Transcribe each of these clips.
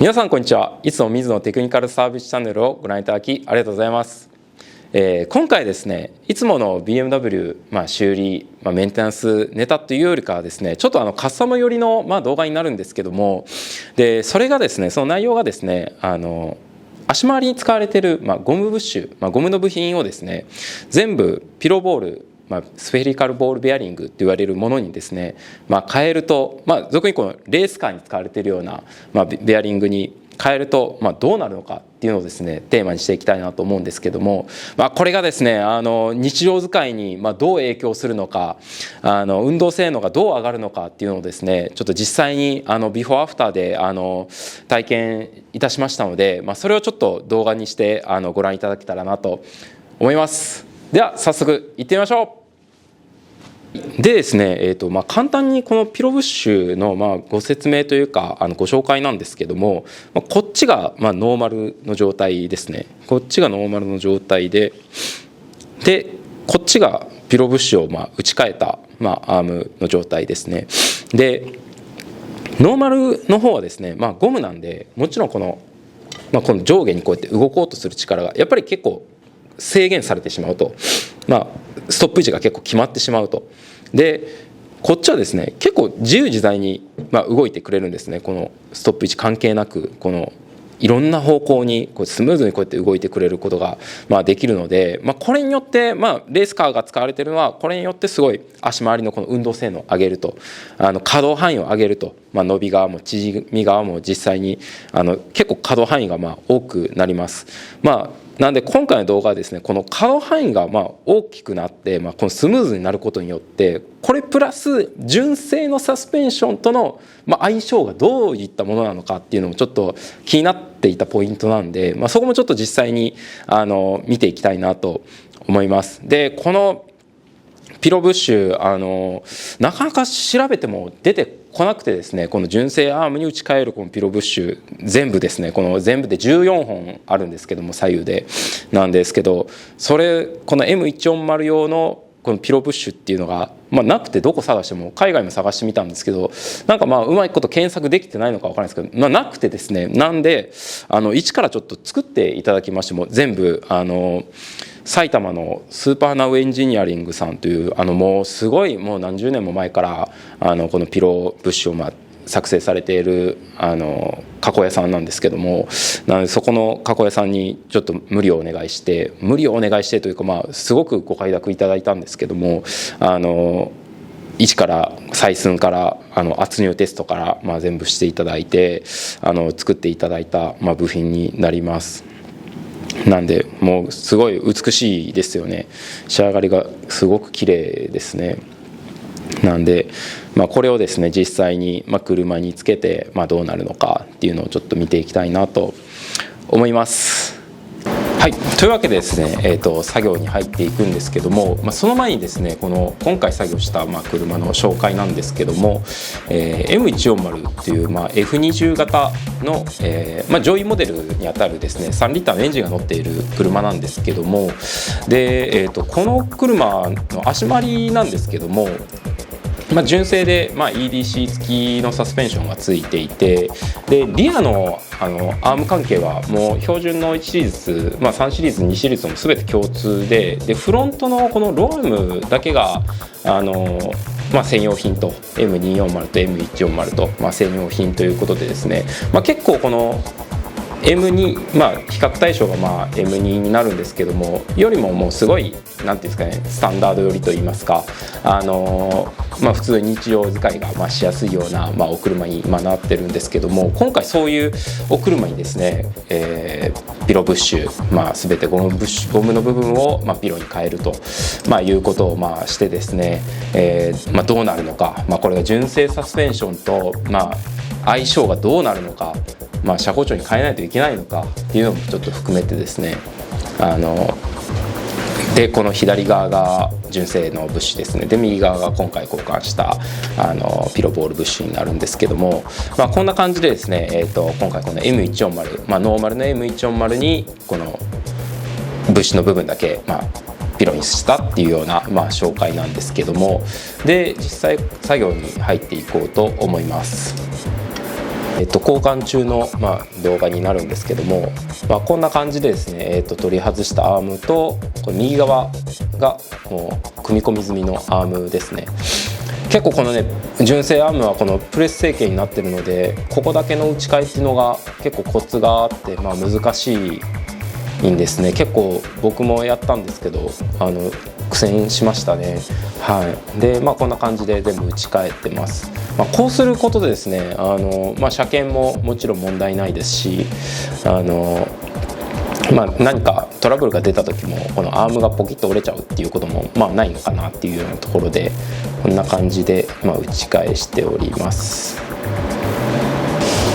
皆さんこんにちは。いつも水野テクニカルサービスチャンネルをご覧いただきありがとうございます。今回ですね、いつもの BMW、修理、メンテナンスネタというよりかはですね、ちょっとカスタム寄りの、動画になるんですけども、でそれがですね、その内容がですね、足回りに使われている、ゴムブッシュ、ゴムの部品をですね、全部ピローボール、スフェリカルボールベアリングと言われるものにですね、変えると、俗にこのレースカーに使われているような、ベアリングに変えると、どうなるのかっていうのをですねテーマにしていきたいなと思うんですけども、これがですね日常使いにどう影響するのか、運動性能がどう上がるのかっていうのをですねちょっと実際にビフォーアフターで体験いたしましたので、それをちょっと動画にしてご覧いただけたらなと思います。では早速いってみましょう。でですね、簡単にこのピロブッシュのご説明というかご紹介なんですけども、こっちがノーマルの状態ですね。こっちがノーマルの状態でこっちがピロブッシュを打ち替えたアームの状態ですね。でノーマルの方はですね、ゴムなんでもちろんこの上下にこうやって動こうとする力がやっぱり結構制限されてしまうと、ストップ位置が結構決まってしまうと。でこっちはですね結構自由自在に動いてくれるんですね。このストップ位置関係なくこのいろんな方向にこうスムーズにこうやって動いてくれることができるので、これによってレースカーが使われているのはこれによってすごい足回りのこの運動性能を上げると、可動範囲を上げると、伸び側も縮み側も実際に結構可動範囲が多くなります。なんで今回の動画はですねこの可動範囲が大きくなって、このスムーズになることによってこれプラス純正のサスペンションとの相性がどういったものなのかっていうのもちょっと気になっていたポイントなんで、そこもちょっと実際に見ていきたいなと思います。でこのピロブッシュなかなか調べても出てこなくてですね、この純正アームに打ち替えるこのピロブッシュ全部ですね、この全部で14本あるんですけども左右でなんですけど、この M140 用のこのピロブッシュっていうのがなくて、どこ探しても海外も探してみたんですけどなんかうまいこと検索できてないのか分からないですけど、なくてですね、なんで一からちょっと作っていただきまして、も全部埼玉のスーパーナウエンジニアリングさんというもうすごいもう何十年も前からこのピロブッシュを作成されている加工屋さんなんですけども、なのでそこの加工屋さんにちょっと無理をお願いしてというかすごくご快諾いただいたんですけども、一から採寸から圧入テストから全部していただいて作っていただいた部品になります。なんでもうすごい美しいですよね。仕上がりがすごく綺麗ですね。なんでこれをですね実際に車につけてどうなるのかっていうのをちょっと見ていきたいなと思います。はい、というわけでですね、作業に入っていくんですけども、その前にですね今回作業した車の紹介なんですけども、M140 というF20 型の、上位モデルにあたるですね3リッターのエンジンが乗っている車なんですけども、で、この車の足回りなんですけども、純正で、EDC 付きのサスペンションがついていて、でリアのアーム関係はもう標準の1シリーズ、3シリーズ2シリーズも全て共通で、フロントのこのロームだけが専用品と M240 と M140 と、専用品ということでですね、結構このM2、比較対象がM2 になるんですけども、よりももうすごいなんていうんですかね、スタンダード寄りといいますか、普通に日常使いがしやすいようなお車になってるんですけども、今回そういうお車にですね、ピロブッシュ、全てゴムの部分をピロに変えると、いうことをしてですね、どうなるのか、これが純正サスペンションと相性がどうなるのか、車高調に変えないといけないのかっていうのもちょっと含めてですね、でこの左側が純正のブッシュですね。で右側が今回交換したピロボールブッシュになるんですけども、こんな感じでですね、今回この M140、ノーマルの M140 にこのブッシュの部分だけピロにしたっていうような紹介なんですけども、で実際作業に入っていこうと思います。交換中の、動画になるんですけども、こんな感じでですね、取り外したアームとこれ右側がもう組み込み済みのアームですね。結構このね純正アームはこのプレス成形になってるので、ここだけの打ち替えっていうのが結構コツがあって、難しいんですね。結構僕もやったんですけど苦戦しましたね。でこんな感じで全部打ち替えてます。こうすることでですね車検ももちろん問題ないですし、何かトラブルが出た時もこのアームがポキッと折れちゃうっていうこともないのかなっていうようなところで、こんな感じで打ち替えしております。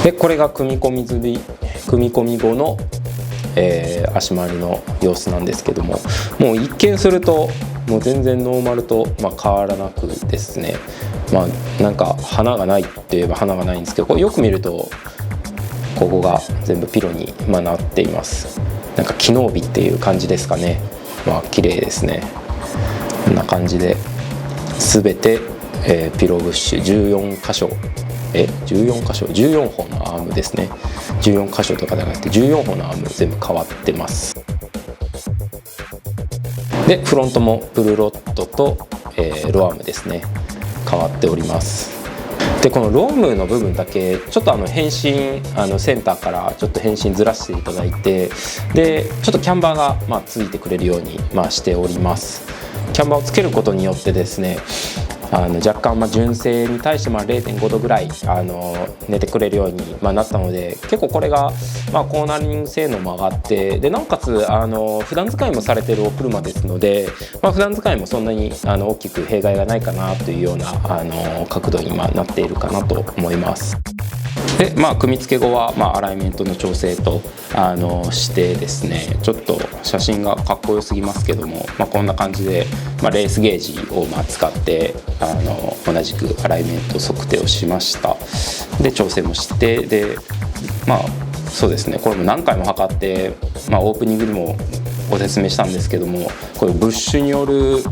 でこれが組み込み後の足回りの様子なんですけども、もう一見するともう全然ノーマルと変わらなくですね、なんか花がないって言えば花がないんですけど、よく見るとここが全部ピロになっています。なんか機能美っていう感じですかね。綺麗ですね。こんな感じで全て、ピロブッシュ14箇所14本のアームですね。14箇所とかじゃなくて14本のアーム全部変わってます。でフロントもプルロットと、ロアームですね変わっております。でこのロームの部分だけちょっと変身センターからちょっと変身ずらしていただいて、でちょっとキャンバーがついてくれるようにしております。キャンバーをつけることによってですね若干純正に対して0.5 度ぐらい寝てくれるようになったので、結構これがコーナリング性能も上がって、でなおかつ普段使いもされているお車ですので、普段使いもそんなに大きく弊害がないかなというような角度になっているかなと思います。で組み付け後はアライメントの調整としてですね、ちょっと写真がかっこよすぎますけども、こんな感じで、レースゲージを使って同じくアライメント測定をしました。で調整もして、でそうですね、これも何回も測って、オープニングにもご説明したんですけども、これブッシュによる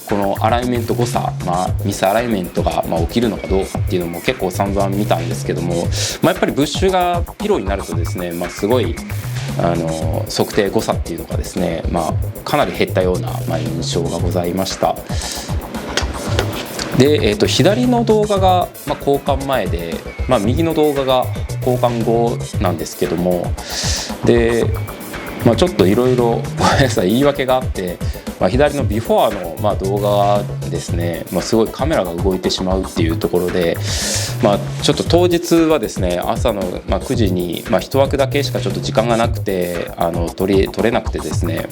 このアライメント誤差、ミスアライメントが起きるのかどうかっていうのも結構散々見たんですけども、やっぱりブッシュがピロになるとですね、すごい測定誤差っていうのがですね、かなり減ったような印象がございました。で、左の動画が交換前で、右の動画が交換後なんですけども、でちょっといろいろごめんなさい言い訳があって、左のビフォーの動画ですね、すごいカメラが動いてしまうっていうところで、ちょっと当日はですね朝の9時に一枠だけしかちょっと時間がなくて撮れなくてですね、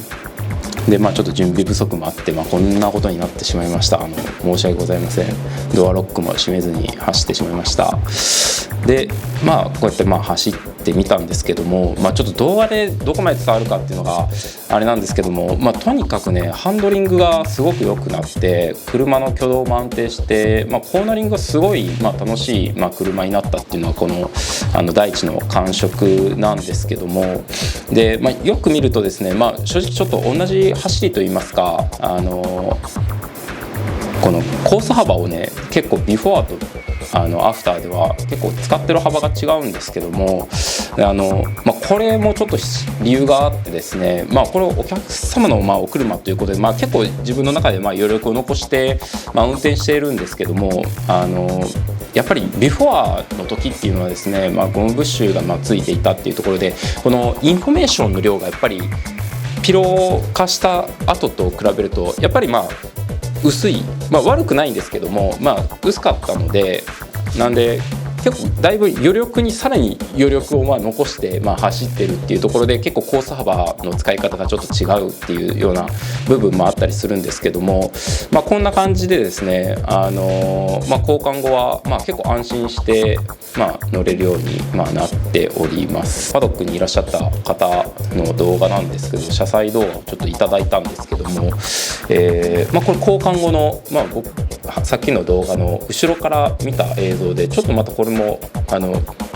でちょっと準備不足もあって、こんなことになってしまいました。申し訳ございません。ドアロックも閉めずに走ってしまいました。でこうやって走ってみたんですけども、ちょっと動画でどこまで伝わるかっていうのがあれなんですけども、とにかくねハンドリングがすごく良くなって、車の挙動も安定して、コーナリングがすごい、楽しい、車になったっていうのはこの第一の感触なんですけども、で、よく見るとですね、正直ちょっと同じ走りといいますかこのコース幅をね結構ビフォーとアフターでは結構使ってる幅が違うんですけども、これもちょっと理由があってですね、これをお客様のお車ということで、結構自分の中で余力を残して、運転しているんですけども、やっぱりビフォーの時っていうのはですね、ゴムブッシュがついていたっていうところで、このインフォメーションの量がやっぱりピロ化した後と比べるとやっぱり薄い、悪くないんですけども、薄かったので、なんで結構だいぶ余力にさらに余力を残して走ってるっていうところで、結構コース幅の使い方がちょっと違うっていうような部分もあったりするんですけども、こんな感じでですね交換後は結構安心して乗れるようになっております。パドックにいらっしゃった方の動画なんですけど、車載動画をちょっといただいたんですけども、これ交換後の僕さっきの動画の後ろから見た映像でちょっとまたこれもち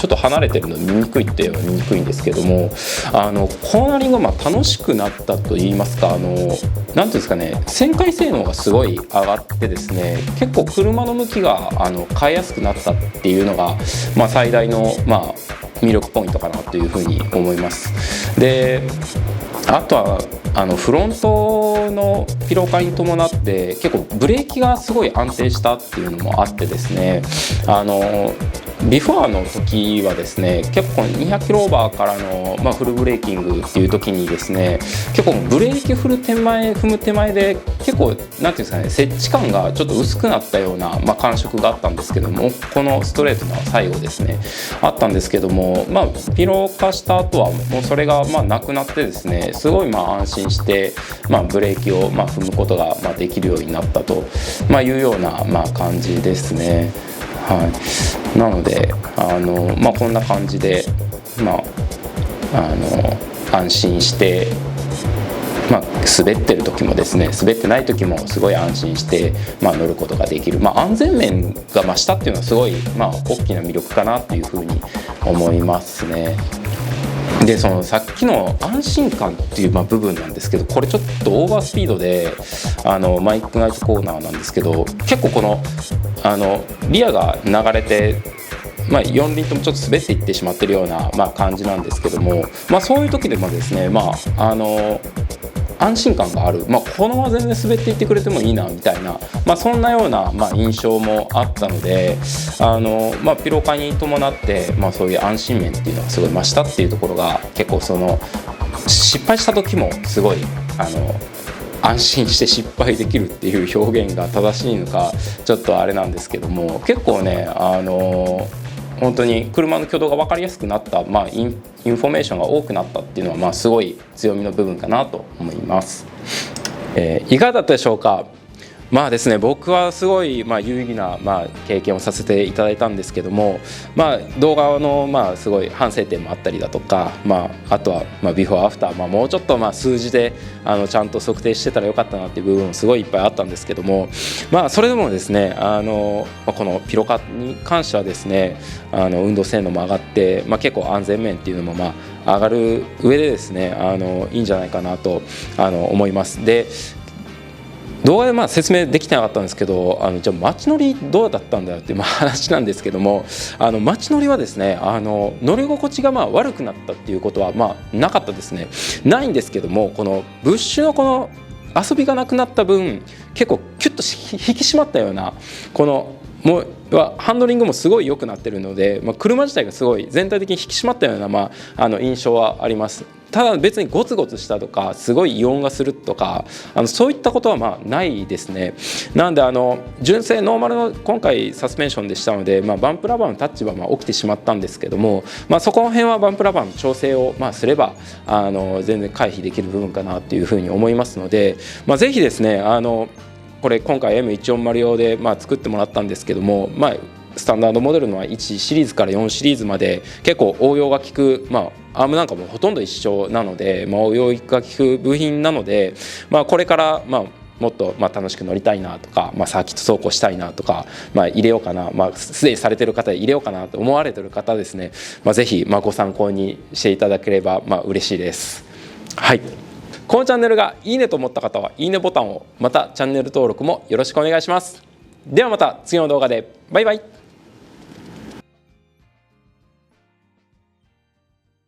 ょっと離れてるので見にくいっていうのは見にくいんですけども、コーナリングが楽しくなったといいますか、なんていうんですかね、旋回性能がすごい上がってですね、結構車の向きが変えやすくなったっていうのが、最大の、魅力ポイントかなというふうに思います。で、あとはフロントのピロー化に伴って結構ブレーキがすごい安定したっていうのもあってですね、ビフォーの時はですね、結構200キロオーバーからの、フルブレーキングっていう時にですね、結構ブレーキ踏む手前で結構なんていうんですかね、接地感がちょっと薄くなったような、感触があったんですけども、このストレートの最後ですねあったんですけども、ピロー化した後はもうそれがなくなってですね、すごい安心して、ブレーキを踏むことができるようになったと、いうような感じですね。はい、なのでこんな感じで、安心して、滑ってる時もですね、滑ってない時もすごい安心して、乗ることができる、安全面が増したっていうのはすごい、大きな魅力かなというふうに思いますね。で、そのさっきの安心感っていう部分なんですけど、これちょっとオーバースピードでマイクナイトコーナーなんですけど、結構このリアが流れて、4輪ともちょっと滑っていってしまってるような、感じなんですけども、そういう時でもですね、安心感がある、このまま全然滑っていってくれてもいいなみたいな、そんなような、印象もあったので、ピロー化に伴って、そういう安心面っていうのがすごい増したっていうところが、結構その失敗した時もすごい安心して失敗できるっていう表現が正しいのかちょっとあれなんですけども、結構ね本当に車の挙動が分かりやすくなった、インフォメーションが多くなったっていうのは、すごい強みの部分かなと思います。いかがだったでしょうか。ですね、僕はすごい有意義な経験をさせていただいたんですけども、動画のすごい反省点もあったりだとか、あとはビフォーアフター、もうちょっと数字でちゃんと測定してたらよかったなっていう部分もすごいいっぱいあったんですけども、それでもですねこのピロ化に関してはですね運動性能も上がって、結構安全面っていうのも上がる上でですねいいんじゃないかなと思います。で、動画で説明できてなかったんですけど、じゃあ街乗りどうだったんだよっていう話なんですけども、街乗りはですね乗り心地が悪くなったっていうことはなかったですね。ないんですけども、このブッシュのこの遊びがなくなった分、結構キュッと引き締まったような、このもうハンドリングもすごい良くなってるので、車自体がすごい全体的に引き締まったような、印象はあります。ただ別にゴツゴツしたとかすごい異音がするとかそういったことはないですね。なので純正ノーマルの今回サスペンションでしたので、バンプラバーのタッチは起きてしまったんですけども、そこの辺はバンプラバーの調整をすれば全然回避できる部分かなというふうに思いますので、ぜひですねこれ今回 M140 用で作ってもらったんですけども、スタンダードモデルの1シリーズから4シリーズまで結構応用が効く、アームなんかもほとんど一緒なので、応用が効く部品なので、これからもっと楽しく乗りたいなとか、サーキット走行したいなとか、入れようかな、すでにされてる方で入れようかなと思われてる方ですね、ぜひご参考にしていただければ嬉しいです。はい、このチャンネルがいいねと思った方はいいねボタンを、またチャンネル登録もよろしくお願いします。ではまた次の動画で。バイバイ。